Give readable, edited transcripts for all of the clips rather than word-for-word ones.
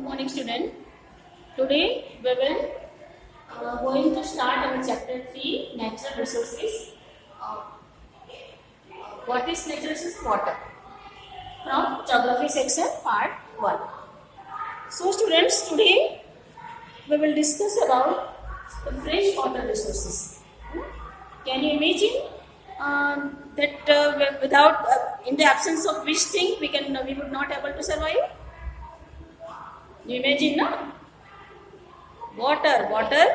morning student. Today we will going to start our chapter 3 natural resources. What is natural resources? Water. From geography section part 1. So students, today we will discuss about the fresh water resources. Can you imagine that without in the absence of which thing we would not able to survive? You imagine, no? Water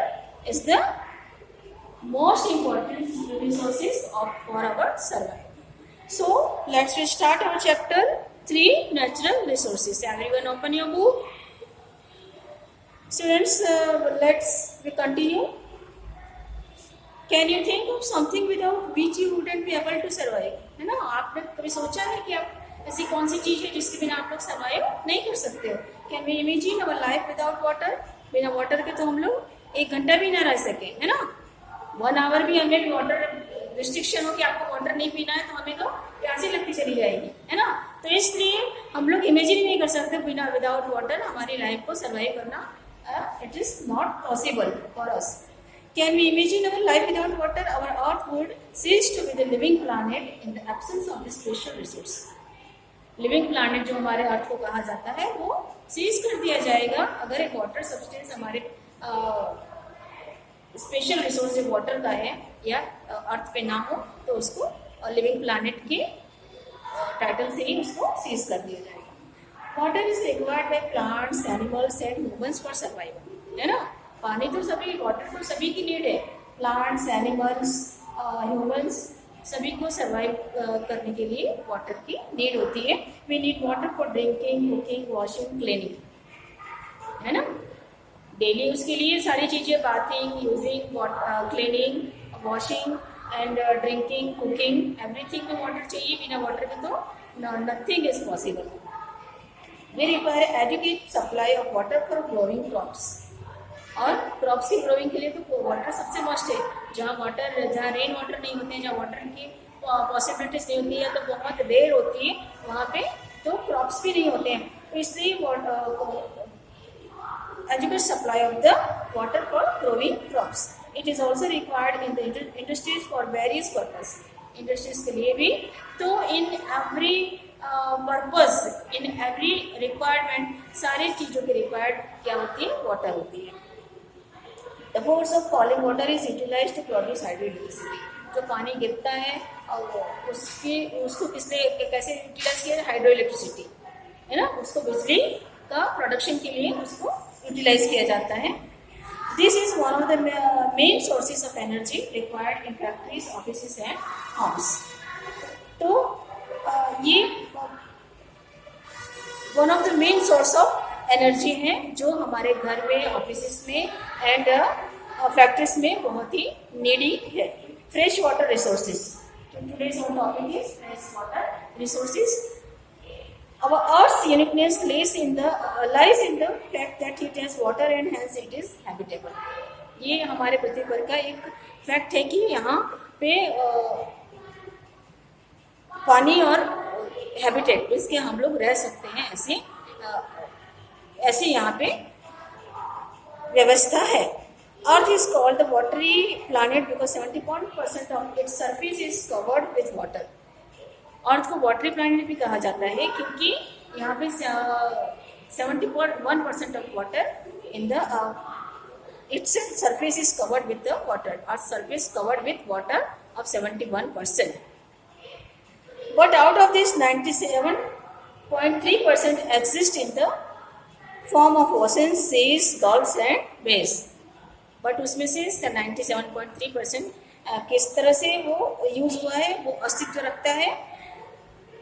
is the most important resources for our survival. So let's start our chapter 3 natural resources. Everyone open your book. Students, let's continue. Can you think of something without which you wouldn't be able to survive? है ना, आपने कभी सोचा है कि आप ऐसी कौन सी चीज है जिसके बिना आप लोग सर्वाइव नहीं कर सकते हो? Can we imagine our life without water? बिना वाटर के तो हम लोग 1 घंटा भी ना रह सके, है ना? 1 आवर भी हमें वाटर रिस्ट्रिक्शन हो कि आपको वाटर नहीं पीना है तो हमें तो प्यासी लगती चली जाएगी, है ना? तो इसलिए हम लोग इमेजिन नहीं कर सकते बिना विदाउट वाटर हमारी लाइफ को सर्वाइव करना. It is not possible for us. Can we imagine our life without water? Our earth would cease to be the living planet in the absence of this special resource. Living planet जो हमारे अर्थ को कहा जाता है वो seize कर दिया जाएगा अगर एक वाटर सब्सटेंस हमारे स्पेशल रिसोर्स जो वाटर का है या अर्थ पे ना हो तो उसको लिविंग प्लानट के टाइटल से ही उसको सीज कर दिया जाएगा. Water is required by plants, animals and humans for survival. है ना, पानी तो सभी, वाटर तो सभी की नीड है. प्लांट्स, एनिमल्स, ह्यूमंस सभी को सर्वाइव करने के लिए वाटर की नीड होती है. We need water for drinking, cooking, washing, cleaning, है ना. डेली उसके लिए सारी चीज़ें, bathing, using, cleaning, washing and drinking, cooking, everything में वाटर चाहिए. बिना वाटर के तो nothing is possible. We require adequate supply of water for growing crops. और क्रॉप्स की ग्रोइंग के लिए तो वाटर सबसे मस्ट है. जहाँ रेन वाटर नहीं होते हैं, जहाँ वाटर की पॉसिबिलिटीज नहीं होती है, तो बहुत रेयर होती है वहाँ पे तो क्रॉप्स भी नहीं होते हैं. तो इसलिए educate supply of the water for growing crops. It is also required in the industries for various purpose. Industries के लिए भी. तो in every purpose, in every requirement, सारी चीज़ों की रिक्वायर्ड क्या होती है? वाटर होती है. The force of falling water is utilized to produce hydroelectricity. जो पानी गिरता है और उसको कैसे यूटिलाइज किया जाए? हाइड्रो इलेक्ट्रिसिटी, है ना. उसको बिजली का प्रोडक्शन के लिए उसको यूटिलाइज किया जाता है. This is one of the main sources of energy required in factories, offices and homes. तो ये one of the main source of energy है जो हमारे घर में, ऑफिस में एंड फैक्ट्रीज में बहुत ही नीडी है. Fresh water resources. Today's our topic is fresh water resources. Our Earth's uniqueness lies in the fact that it has water and hence it is habitable. ये हमारे पृथ्वी पर का एक फैक्ट है कि यहाँ पे पानी और हैबिटेट इसके हम लोग रह सकते हैं. ऐसे यहाँ पे व्यवस्था है. Earth is called the watery planet because 71% of its surface is covered with water. Earth को वाटरी प्लानेट भी कहा जाता है क्योंकि यहाँ पे 71% of water in the its surface is covered with the water. Earth surface covered with water of 71%. But out of this 97.3% exist in the form of oceans, seas, gulfs and bays. बट उसमें से 97.3% किस तरह से वो use हुआ है, वो अस्तित्व रखता है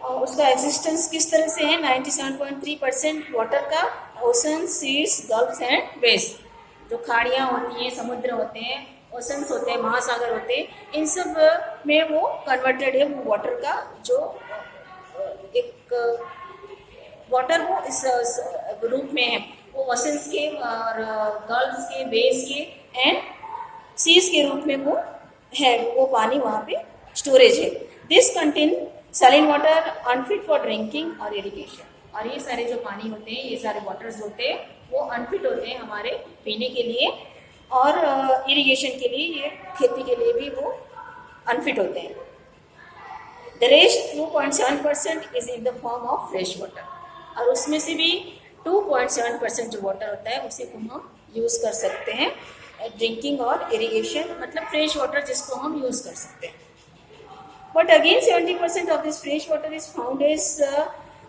और उसका एग्जिस्टेंस किस तरह से है. 97.3% वाटर का ocean, seas, gulfs and bays. जो खाड़ियाँ होती हैं, समुद्र होते हैं, ओशंस होते हैं, महासागर होते हैं, इन सब में वो कन्वर्टेड है. वो वाटर का जो एक वाटर वो इस रूप में है. वो ओशंस के और गल्फ्स के, बेस के एंड सीज के रूप में वो है. वो पानी वहाँ पे स्टोरेज है. This contain saline water unfit for drinking or irrigation. और ये सारे जो पानी होते हैं, ये सारे वाटर्स होते हैं, वो अनफिट होते हैं हमारे पीने के लिए और इरिगेशन के लिए, ये खेती के लिए भी वो अनफिट होते हैं। The rest 2.7% is in the form of fresh water, और उसमें से भी 2.7% जो वाटर होता है उसी को हम यूज़ कर सकते हैं ड्रिंकिंग और इरिगेशन, मतलब फ्रेश वाटर जिसको हम यूज़ कर सकते हैं। But again 70% of this fresh water is found is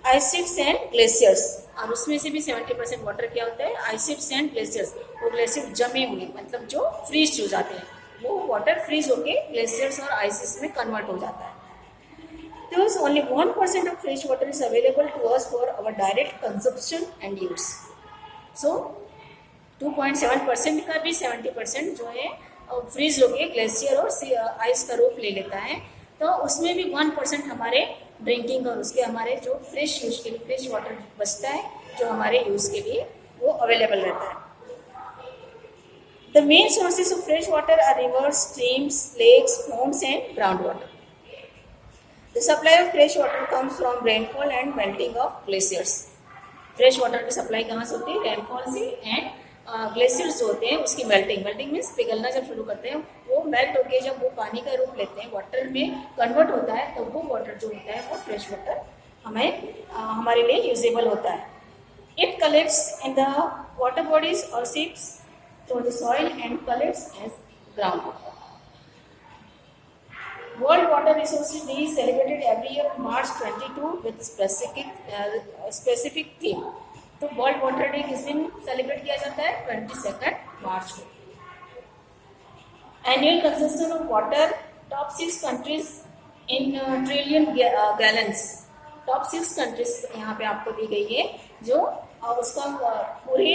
ice sheets and glaciers, और उसमें से भी 70% वाटर क्या होता है, आइसिड्स एंड ग्लेशियर्स। वो ग्लेशियर जमे हुए, मतलब जो फ्रीज हो जाते हैं, वो वाटर फ्रीज होके ग्लेशियर्स और आइसिस में कन्वर्ट हो जाता है। Thus, only 1% of fresh water is available to us for our direct consumption and use. So, 2.7% का भी 70% जो है फ्रीज होके ग्लेशियर और आइस का रूप ले लेता है, तो उसमें भी 1% हमारे ड्रिंकिंग और उसके हमारे जो फ्रेश यूज के लिए फ्रेश वाटर बचता है, जो हमारे यूज़ के लिए वो अवेलेबल रहता है। The main sources of fresh water are rivers, streams, lakes, ponds and ground water. The supply of fresh water comes from rainfall and melting of glaciers. Fresh water की सप्लाई कहाँ से होती है, रेनफॉल से, and glaciers जो होते हैं उसकी मेल्टिंग मीन्स पिघलना जब शुरू करते हैं, वो मेल्ट होके जब वो पानी का रूप लेते हैं, वाटर में कन्वर्ट होता है, तो वो वाटर जो होता है वो फ्रेश वाटर हमारे लिए यूजेबल होता है। It collects in the water bodies और seeps through the soil and collects as ground water. World Water Resources Day is celebrated every year on March 22 with specific theme. तो world water day किस दिन celebrate किया जाता है, 22 मार्च को। Annual consumption of water, top 6 countries in trillion gallons. Top 6 countries यहाँ पे आपको दी गई है, जो उसका पूरे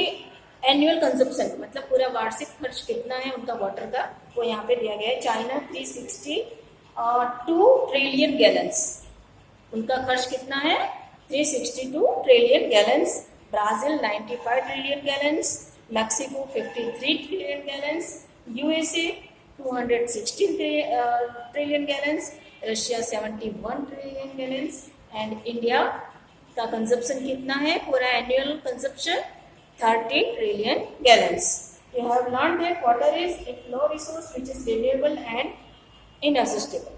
एनुअल कंजम्पशन मतलब पूरा वार्षिक खर्च कितना है उनका वाटर का, वो यहाँ पे दिया गया है। चाइना 362 ट्रिलियन गैलन्स, उनका खर्च कितना है, 362 trillion gallons. Brazil 95 trillion gallons, Mexico 53 trillion gallons, USA 216 trillion gallons, Russia 71 trillion gallons, and India का कंजप्शन कितना है, पूरा annual consumption 30 trillion gallons. You have learned that water is a flow resource which is renewable and inexhaustible.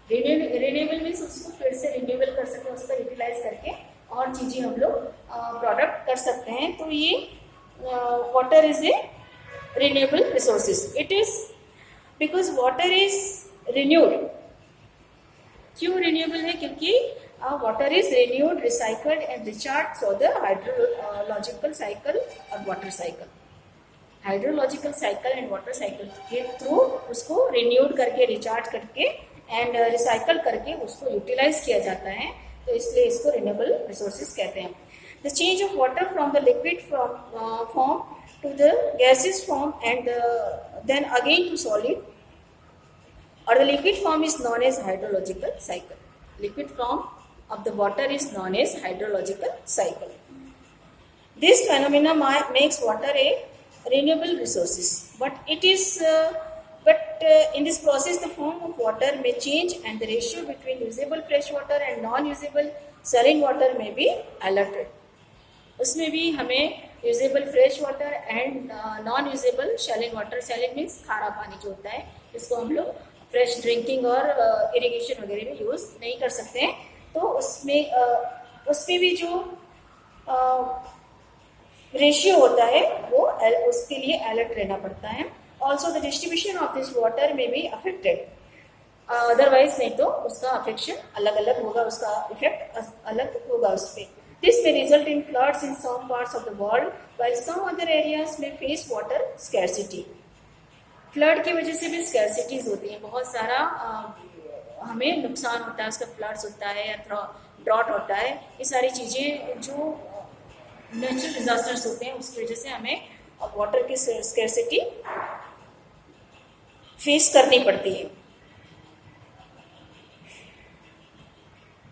Renewable means उसको फिर से renewable कर सकते हैं, उसका यूटिलाइज करके और चीज़ें हम लोग प्रोडक्ट कर सकते हैं। तो ये water is a renewable resources. It is because water is renewed. क्यों रिन्यूएबल है, क्योंकि water is renewed, recycled and recharge through the hydrological cycle और water cycle. Hydrological cycle and water cycle के थ्रू उसको रिन्यूड करके, recharge करके and recycle करके उसको यूटिलाइज किया जाता है, तो इसलिए इसको रिन्यूएबल रिसोर्सेज कहते हैं। The change of water from the liquid form to the gases form and then again to solid और the liquid form is known as hydrological cycle. Liquid form of the water is known as hydrological cycle. This phenomena makes water a renewable resources, but in this process the form of water may change and the ratio between usable fresh water and non-usable saline water may be altered. उसमें भी हमें usable fresh water and non usable saline water, saline means खारा पानी जो होता है, इसको हम लोग फ्रेश ड्रिंकिंग और इरिगेशन वगैरह में यूज़ नहीं कर सकते हैं, तो उसमें भी जो रेशियो होता है वो उसके लिए अलर्ट रहना पड़ता है। Also the distribution of this water में बी अफेक्टेड, अदरवाइज नहीं तो उसका अफेक्शन अलग अलग होगा, उसका इफेक्ट अलग होगा उस पर। दिस में result in floods in some parts of the world while some other areas में फेस वाटर स्कैरसिटी। फ्लड की वजह से भी स्कैरसिटीज होती हैं, बहुत सारा हमें नुकसान होता है, उसका फ्लड्स होता है या ड्रॉट होता है, ये सारी चीज़ें जो नेचुरल डिजास्टर्स होते हैं उसकी वजह से हमें वाटर की स्कैरसिटी फेस करनी पड़ती है।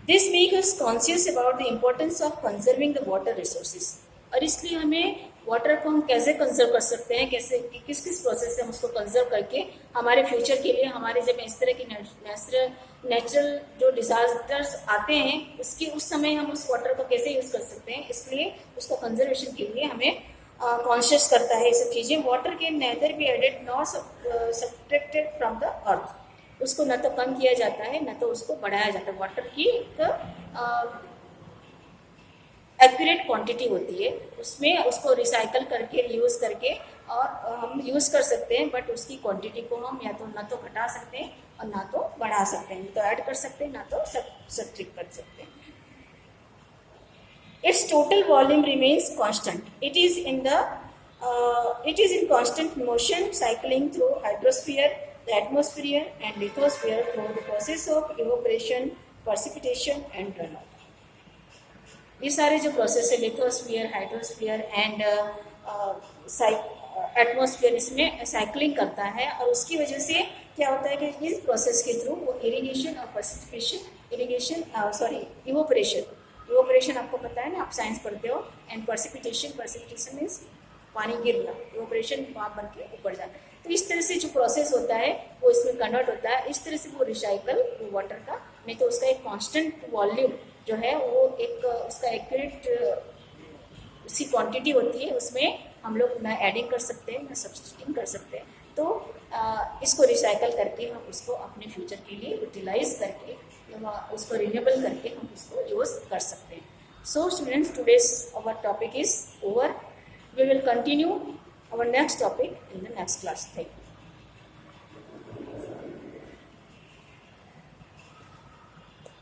This make us conscious about the importance of conserving the water resources, और इसलिए हमें वाटर को हम कैसे कंजर्व कर सकते हैं, कैसे किस किस प्रोसेस से हम उसको कंजर्व करके हमारे फ्यूचर के लिए, हमारे जब इस तरह की नेचुरल जो डिजास्टर्स आते हैं उसकी उस समय हम उस वाटर को कैसे यूज़ कर सकते हैं, इसलिए उसको कंजर्वेशन के लिए हमें कॉन्शियस करता है ये सब चीज़ें। Water can neither be added nor subtracted from the earth, उसको न तो कम किया जाता है न तो उसको बढ़ाया जाता है। वाटर की एक एक्यूरेट क्वांटिटी होती है, उसमें उसको रिसाइकल करके रीयूज़ करके और हम यूज़ कर सकते हैं, बट उसकी क्वांटिटी को हम या तो न तो घटा सकते हैं और ना तो बढ़ा सकते हैं, तो ऐड कर सकते हैं ना तो सब्ट्रैक्ट कर सकते हैं। Its total volume remains constant. It is in constant motion, cycling through hydrosphere, the atmosphere, and lithosphere through the process of evaporation, precipitation, and runoff. ये सारे जो प्रोसेस है, लिथोस्फीयर, हाइड्रोस्फीयर एंड एटमॉस्फेयर, इसमें cycling करता है और उसकी वजह से क्या होता है कि इस प्रोसेस के थ्रू वो इरिगेशन और प्रेसिपिटेशन, इवोपरेशन आपको पता है ना, आप साइंस पढ़ते हो, एंड प्रेसिपिटेशन मीन्स पानी गिरना, इवोपरेशन भाप बन के ऊपर जाना। तो इस तरह से जो प्रोसेस होता है वो इसमें कन्वर्ट होता है, इस तरह से वो रिसाइकल वाटर का, नहीं तो उसका एक कांस्टेंट वॉल्यूम जो है वो एक उसका एक्यूरेट सी क्वांटिटी होती है, उसमें हम लोग ना एडिंग कर सकते हैं ना सब्स्टिट्यूटिंग कर सकते हैं। तो इसको रिसाइकल करके हम उसको अपने फ्यूचर के लिए यूटिलाइज करके उसको रिन्यूएबल करके हम उसको यूज़ कर सकते हैं। So students, today's our topic is over. We will continue our next topic in the next class. Thank you.